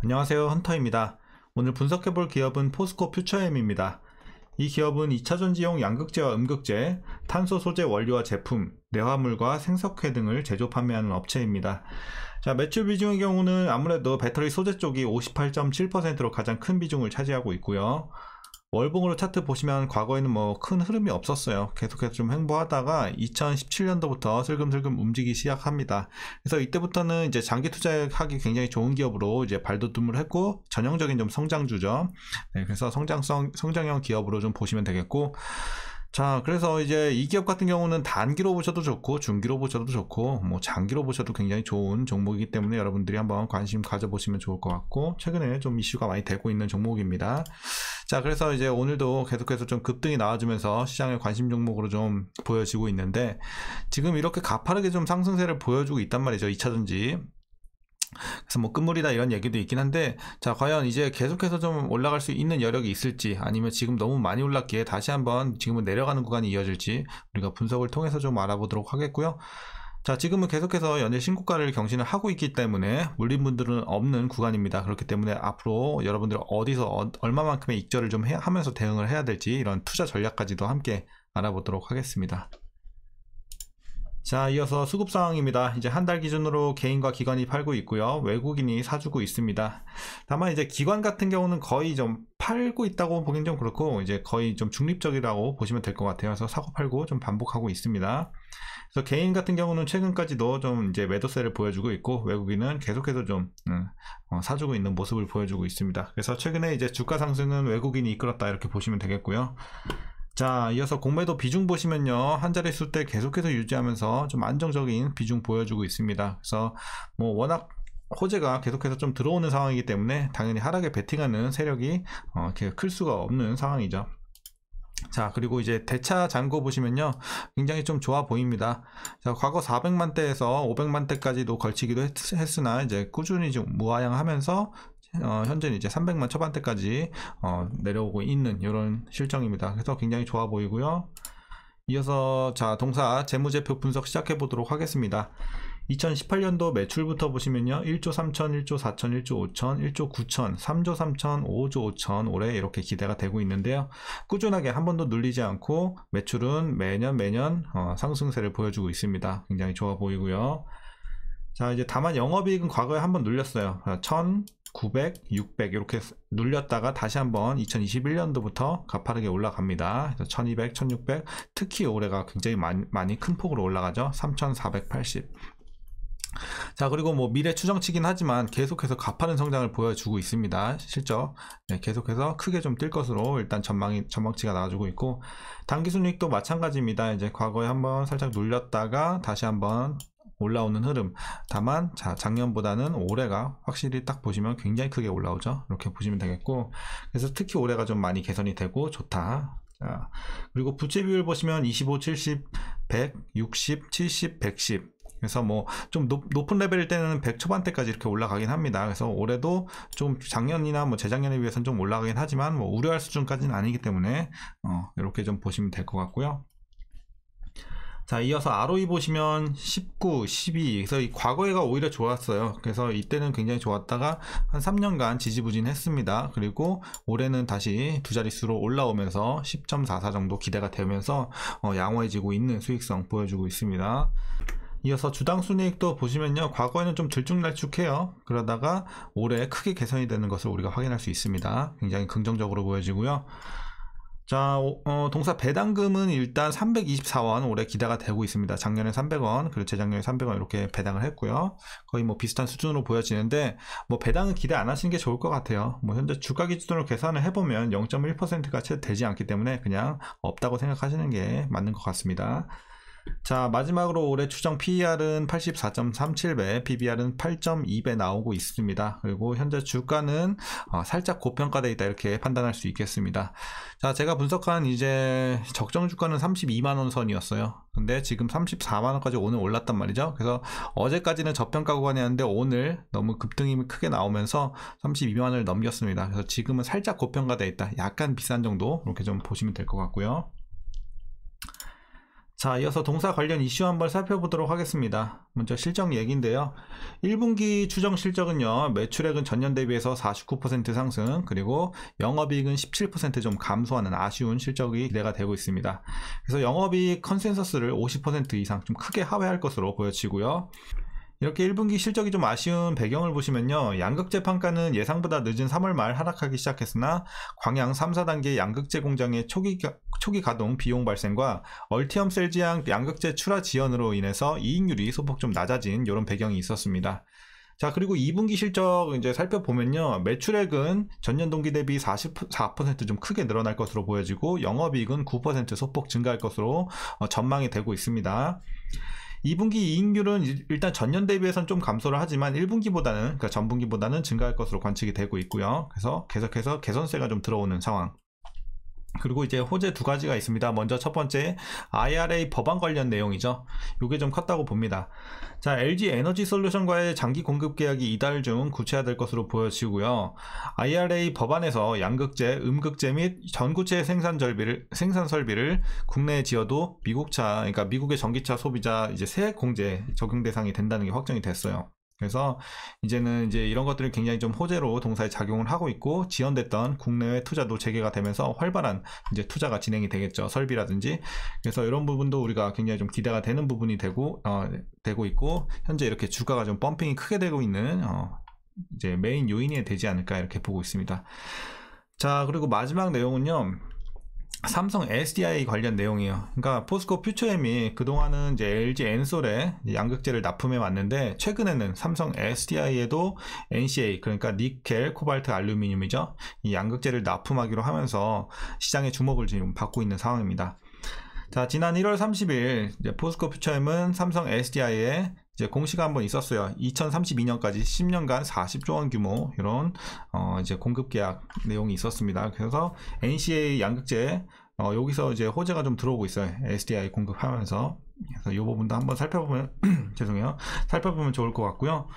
안녕하세요, 헌터입니다. 오늘 분석해볼 기업은 포스코 퓨처엠입니다. 이 기업은 2차 전지용 양극재와 음극재, 탄소 소재 원료와 제품, 내화물과 생석회 등을 제조 판매하는 업체입니다. 자, 매출 비중의 경우는 아무래도 배터리 소재 쪽이 58.7%로 가장 큰 비중을 차지하고 있고요. 월봉으로 차트 보시면 과거에는 뭐 큰 흐름이 없었어요. 계속해서 좀 횡보하다가 2017년도부터 슬금슬금 움직이기 시작합니다. 그래서 이때부터는 이제 장기 투자하기 굉장히 좋은 기업으로 이제 발돋움을 했고, 전형적인 좀 성장주죠. 네, 그래서 성장형 기업으로 좀 보시면 되겠고, 자, 그래서 이제 이 기업 같은 경우는 단기로 보셔도 좋고 중기로 보셔도 좋고 뭐 장기로 보셔도 굉장히 좋은 종목이기 때문에 여러분들이 한번 관심 가져보시면 좋을 것 같고, 최근에 좀 이슈가 많이 되고 있는 종목입니다. 자, 그래서 이제 오늘도 계속해서 좀 급등이 나와주면서 시장의 관심 종목으로 좀 보여지고 있는데, 지금 이렇게 가파르게 좀 상승세를 보여주고 있단 말이죠, 2차전지. 그래서 뭐 끝물이다 이런 얘기도 있긴 한데, 자, 과연 이제 계속해서 좀 올라갈 수 있는 여력이 있을지, 아니면 지금 너무 많이 올랐기에 다시 한번 지금은 내려가는 구간이 이어질지 우리가 분석을 통해서 좀 알아보도록 하겠고요. 자, 지금은 계속해서 연일 신고가를 경신을 하고 있기 때문에 물린 분들은 없는 구간입니다. 그렇기 때문에 앞으로 여러분들 어디서 얼마만큼의 익절을 좀 하면서 대응을 해야 될지, 이런 투자 전략까지도 함께 알아보도록 하겠습니다. 자, 이어서 수급 상황입니다. 이제 한 달 기준으로 개인과 기관이 팔고 있고요. 외국인이 사주고 있습니다. 다만 이제 기관 같은 경우는 거의 좀 팔고 있다고 보긴 좀 그렇고, 이제 거의 좀 중립적이라고 보시면 될 것 같아요. 그래서 사고 팔고 좀 반복하고 있습니다. 그래서 개인 같은 경우는 최근까지도 좀 이제 매도세를 보여주고 있고, 외국인은 계속해서 좀 사주고 있는 모습을 보여주고 있습니다. 그래서 최근에 이제 주가 상승은 외국인이 이끌었다 이렇게 보시면 되겠고요. 자, 이어서 공매도 비중 보시면요, 한 자릿수 때 계속해서 유지하면서 좀 안정적인 비중 보여주고 있습니다. 그래서 뭐 워낙 호재가 계속해서 좀 들어오는 상황이기 때문에 당연히 하락에 베팅하는 세력이 이렇게 클 수가 없는 상황이죠. 자, 그리고 이제 대차 잔고 보시면요, 굉장히 좀 좋아 보입니다. 자, 과거 400만대에서 500만대까지도 걸치기도 했으나 이제 꾸준히 좀 무하향하면서 현재는 이제 300만 초반대까지 내려오고 있는 이런 실정입니다. 그래서 굉장히 좋아 보이고요. 이어서 자, 동사 재무제표 분석 시작해 보도록 하겠습니다. 2018년도 매출부터 보시면요, 1조 3천, 1조 4천, 1조 5천, 1조 9천, 3조 3천, 5조 5천 올해 이렇게 기대가 되고 있는데요. 꾸준하게 한 번도 눌리지 않고 매출은 매년 상승세를 보여주고 있습니다. 굉장히 좋아 보이고요. 자, 이제 다만 영업이익은 과거에 한번 눌렸어요. 1000, 900, 600 이렇게 눌렸다가 다시 한번 2021년도부터 가파르게 올라갑니다. 그래서 1200, 1600, 특히 올해가 굉장히 많이 큰 폭으로 올라가죠. 3480. 자, 그리고 뭐 미래 추정치긴 하지만 계속해서 가파른 성장을 보여주고 있습니다. 실적 계속해서 크게 좀 뛸 것으로 일단 전망치가 나와주고 있고, 당기순이익도 마찬가지입니다. 이제 과거에 한번 살짝 눌렸다가 다시 한번 올라오는 흐름. 다만 자, 작년보다는 올해가 확실히 딱 보시면 굉장히 크게 올라오죠. 이렇게 보시면 되겠고, 그래서 특히 올해가 좀 많이 개선이 되고 좋다. 자, 그리고 부채 비율 보시면 25, 70, 100, 60, 70, 110. 그래서 뭐 좀 높은 레벨일 때는 100 초반대까지 이렇게 올라가긴 합니다. 그래서 올해도 좀 작년이나 뭐 재작년에 비해서는 좀 올라가긴 하지만 뭐 우려할 수준까지는 아니기 때문에 이렇게 좀 보시면 될 것 같고요. 자, 이어서 ROE 보시면 19, 12. 그래서 이 과거에가 오히려 좋았어요. 그래서 이때는 굉장히 좋았다가 한 3년간 지지부진했습니다. 그리고 올해는 다시 두 자릿수로 올라오면서 10.44 정도 기대가 되면서 양호해지고 있는 수익성 보여주고 있습니다. 이어서 주당 순이익도 보시면요, 과거에는 좀 들쭉날쭉해요. 그러다가 올해 크게 개선이 되는 것을 우리가 확인할 수 있습니다. 굉장히 긍정적으로 보여지고요. 자, 동사 배당금은 일단 324원 올해 기대가 되고 있습니다. 작년에 300원, 그리고 재작년에 300원 이렇게 배당을 했고요. 거의 뭐 비슷한 수준으로 보여지는데, 뭐 배당은 기대 안 하시는 게 좋을 것 같아요. 뭐 현재 주가 기준으로 계산을 해보면 0.1%가 채 되지 않기 때문에 그냥 없다고 생각하시는 게 맞는 것 같습니다. 자, 마지막으로 올해 추정 PER은 84.37배, PBR은 8.2배 나오고 있습니다. 그리고 현재 주가는 살짝 고평가되어 있다 이렇게 판단할 수 있겠습니다. 자, 제가 분석한 이제 적정 주가는 32만원 선이었어요. 근데 지금 34만원까지 오늘 올랐단 말이죠. 그래서 어제까지는 저평가 구간이었는데 오늘 너무 급등이 크게 나오면서 32만원을 넘겼습니다. 그래서 지금은 살짝 고평가되어 있다, 약간 비싼 정도, 이렇게 좀 보시면 될 것 같고요. 자, 이어서 동사 관련 이슈 한번 살펴보도록 하겠습니다. 먼저 실적 얘기인데요. 1분기 추정 실적은요, 매출액은 전년 대비해서 49% 상승, 그리고 영업이익은 17% 좀 감소하는 아쉬운 실적이 기대가 되고 있습니다. 그래서 영업이익 컨센서스를 50% 이상 좀 크게 하회할 것으로 보여지고요. 이렇게 1분기 실적이 좀 아쉬운 배경을 보시면요, 양극재 판가는 예상보다 늦은 3월 말 하락하기 시작했으나 광양 3, 4단계 양극재 공장의 초기 가동 비용 발생과 얼티엄 셀지양 양극재 출하 지연으로 인해서 이익률이 소폭 좀 낮아진 이런 배경이 있었습니다. 자, 그리고 2분기 실적 이제 살펴보면요, 매출액은 전년 동기 대비 44% 좀 크게 늘어날 것으로 보여지고 영업이익은 9% 소폭 증가할 것으로 전망이 되고 있습니다. 2분기 이익률은 일단 전년 대비해서는 좀 감소를 하지만 1분기보다는, 그러니까 전분기보다는 증가할 것으로 관측이 되고 있고요. 그래서 계속해서 개선세가 좀 들어오는 상황. 그리고 이제 호재 두 가지가 있습니다. 먼저 첫 번째, IRA 법안 관련 내용이죠. 이게 좀 컸다고 봅니다. 자, LG 에너지 솔루션과의 장기 공급 계약이 이달 중 구체화될 것으로 보여지고요. IRA 법안에서 양극재, 음극재 및 전구체 생산 설비를 국내에 지어도 그러니까 미국의 전기차 소비자 이제 세액 공제 적용 대상이 된다는 게 확정이 됐어요. 그래서 이제는 이제 이런 것들이 굉장히 좀 호재로 동사에 작용을 하고 있고, 지연됐던 국내외 투자도 재개가 되면서 활발한 이제 투자가 진행이 되겠죠. 설비라든지. 그래서 이런 부분도 우리가 굉장히 좀 기대가 되는 부분이 되고 있고, 현재 이렇게 주가가 좀 펌핑이 크게 되고 있는 이제 메인 요인이 되지 않을까 이렇게 보고 있습니다. 자, 그리고 마지막 내용은요, 삼성 SDI 관련 내용이에요. 그러니까 포스코 퓨처엠이 그동안은 이제 LG 엔솔에 양극재를 납품해 왔는데, 최근에는 삼성 SDI에도 NCA, 그러니까 니켈, 코발트, 알루미늄이죠. 이 양극재를 납품하기로 하면서 시장의 주목을 지금 받고 있는 상황입니다. 자, 지난 1월 30일 이제 포스코 퓨처엠은 삼성 SDI에 이제 공시가 한번 있었어요. 2032년까지 10년간 40조 원 규모 이런 이제 공급 계약 내용이 있었습니다. 그래서 NCA 양극재 여기서 이제 호재가 좀 들어오고 있어요. SDI 공급하면서. 그래서 이 부분도 한번 살펴보면 살펴보면 좋을 것 같고요.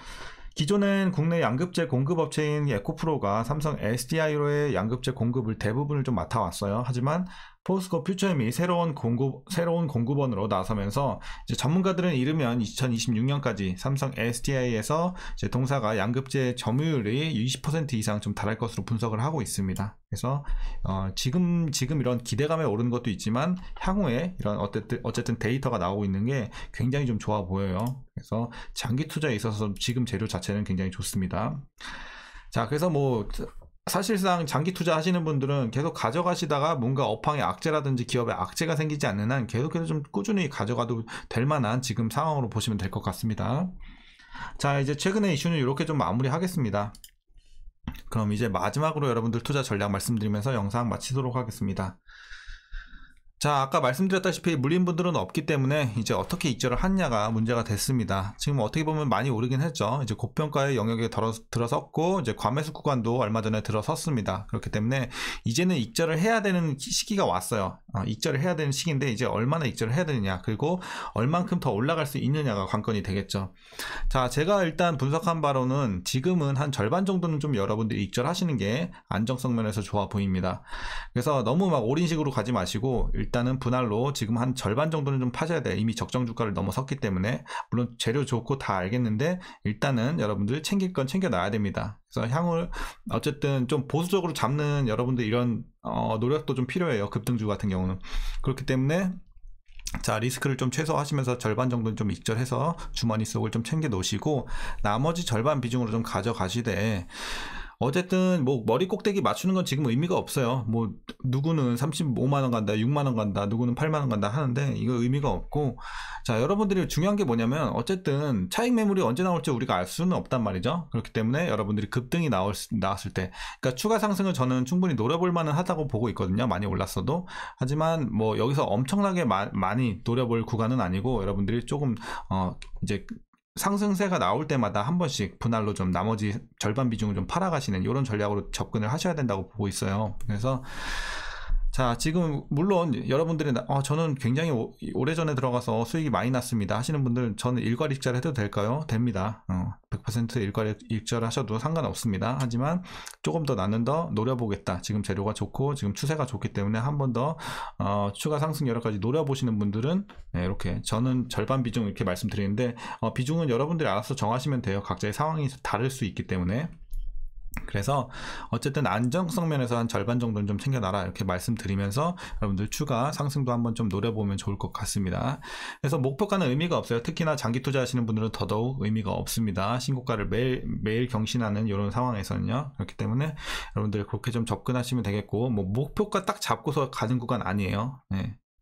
기존엔 국내 양극재 공급업체인 에코프로가 삼성 SDI로의 양극재 공급을 대부분을 좀 맡아왔어요. 하지만 포스코 퓨처엠이 새로운 공급원으로 나서면서 이제 전문가들은 이르면 2026년까지 삼성 SDI에서 이제 동사가 양극재 점유율이 20% 이상 좀 달할 것으로 분석을 하고 있습니다. 그래서 지금 이런 기대감에 오르는 것도 있지만 향후에 이런 어쨌든 데이터가 나오고 있는 게 굉장히 좀 좋아 보여요. 그래서 장기 투자에 있어서 지금 재료 자체는 굉장히 좋습니다. 자, 그래서 뭐 사실상 장기 투자 하시는 분들은 계속 가져가시다가 뭔가 업황에 악재라든지 기업에 악재가 생기지 않는 한 계속해서 좀 꾸준히 가져가도 될 만한 지금 상황으로 보시면 될 것 같습니다. 자, 이제 최근의 이슈는 이렇게 좀 마무리하겠습니다. 그럼 이제 마지막으로 여러분들 투자 전략 말씀드리면서 영상 마치도록 하겠습니다. 자, 아까 말씀드렸다시피 물린분들은 없기 때문에 이제 어떻게 익절을 하느냐가 문제가 됐습니다. 지금 어떻게 보면 많이 오르긴 했죠. 이제 고평가의 영역에 들어섰고, 이제 과매수 구간도 얼마 전에 들어섰습니다. 그렇기 때문에 이제는 익절을 해야 되는 시기가 왔어요. 익절을 해야 되는 시기인데 이제 얼마나 익절을 해야 되느냐, 그리고 얼만큼 더 올라갈 수 있느냐가 관건이 되겠죠. 자, 제가 일단 분석한 바로는 지금은 한 절반 정도는 좀 여러분들이 익절하시는 게 안정성 면에서 좋아 보입니다. 그래서 너무 막 올인식으로 가지 마시고 일단은 분할로 지금 한 절반 정도는 좀 파셔야 돼요. 이미 적정 주가를 넘어섰기 때문에. 물론 재료 좋고 다 알겠는데 일단은 여러분들 챙길 건 챙겨놔야 됩니다. 그래서 향후 어쨌든 좀 보수적으로 잡는 여러분들 이런 노력도 좀 필요해요. 급등주 같은 경우는. 그렇기 때문에 자, 리스크를 좀 최소화하시면서 절반 정도는 좀 익절해서 주머니 속을 좀 챙겨 놓으시고 나머지 절반 비중으로 좀 가져가시되, 어쨌든 뭐 머리 꼭대기 맞추는 건 지금 의미가 없어요. 뭐 누구는 35만원 간다, 6만원 간다, 누구는 8만원 간다 하는데 이거 의미가 없고, 자, 여러분들이 중요한 게 뭐냐면 어쨌든 차익 매물이 언제 나올지 우리가 알 수는 없단 말이죠. 그렇기 때문에 여러분들이 급등이 나왔을 때, 그러니까 추가 상승을 저는 충분히 노려볼 만은 하다고 보고 있거든요. 많이 올랐어도. 하지만 뭐 여기서 엄청나게 많이 노려볼 구간은 아니고, 여러분들이 조금 이제 상승세가 나올 때마다 한 번씩 분할로 좀 나머지 절반 비중을 좀 팔아가시는 이런 전략으로 접근을 하셔야 된다고 보고 있어요. 그래서 자, 지금 물론 여러분들이 저는 굉장히 오래전에 들어가서 수익이 많이 났습니다 하시는 분들, 저는 일괄익절 해도 될까요? 됩니다. 100% 일괄익절 하셔도 상관없습니다. 하지만 조금 더 나는 더 노려보겠다, 지금 재료가 좋고 지금 추세가 좋기 때문에 한 번 더 추가 상승 여러가지 노려보시는 분들은 이렇게 저는 절반 비중 이렇게 말씀드리는데, 비중은 여러분들이 알아서 정하시면 돼요. 각자의 상황이 다를 수 있기 때문에. 그래서 어쨌든 안정성 면에서 한 절반 정도는 좀 챙겨놔라, 이렇게 말씀드리면서 여러분들 추가 상승도 한번 좀 노려보면 좋을 것 같습니다. 그래서 목표가는 의미가 없어요. 특히나 장기 투자하시는 분들은 더더욱 의미가 없습니다. 신고가를 매일 경신하는 이런 상황에서는요. 그렇기 때문에 여러분들 그렇게 좀 접근하시면 되겠고, 뭐 목표가 딱 잡고서 가는 구간 아니에요.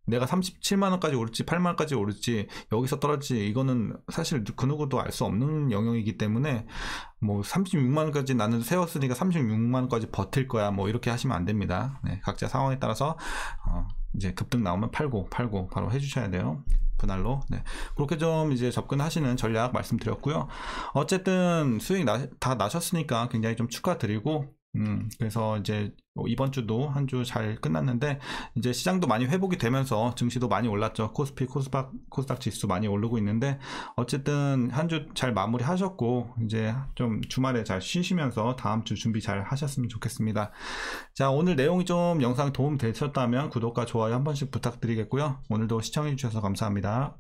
내가 37만원까지 오를지 8만원까지 오를지 여기서 떨어질지, 이거는 사실 그 누구도 알 수 없는 영역이기 때문에, 뭐 36만원까지 나는 세웠으니까 36만원까지 버틸 거야, 뭐 이렇게 하시면 안 됩니다. 각자 상황에 따라서 이제 급등 나오면 팔고 바로 해주셔야 돼요. 분할로. 그렇게 좀 이제 접근하시는 전략 말씀드렸고요. 어쨌든 수익 다 나셨으니까 굉장히 좀 축하드리고, 그래서 이제 이번 주도 한 주 잘 끝났는데, 이제 시장도 많이 회복이 되면서 증시도 많이 올랐죠. 코스피, 코스닥 지수 많이 오르고 있는데, 어쨌든 한 주 잘 마무리 하셨고, 이제 좀 주말에 잘 쉬시면서 다음 주 준비 잘 하셨으면 좋겠습니다. 자, 오늘 내용이 좀 영상 도움 되셨다면 구독과 좋아요 한 번씩 부탁드리겠고요. 오늘도 시청해 주셔서 감사합니다.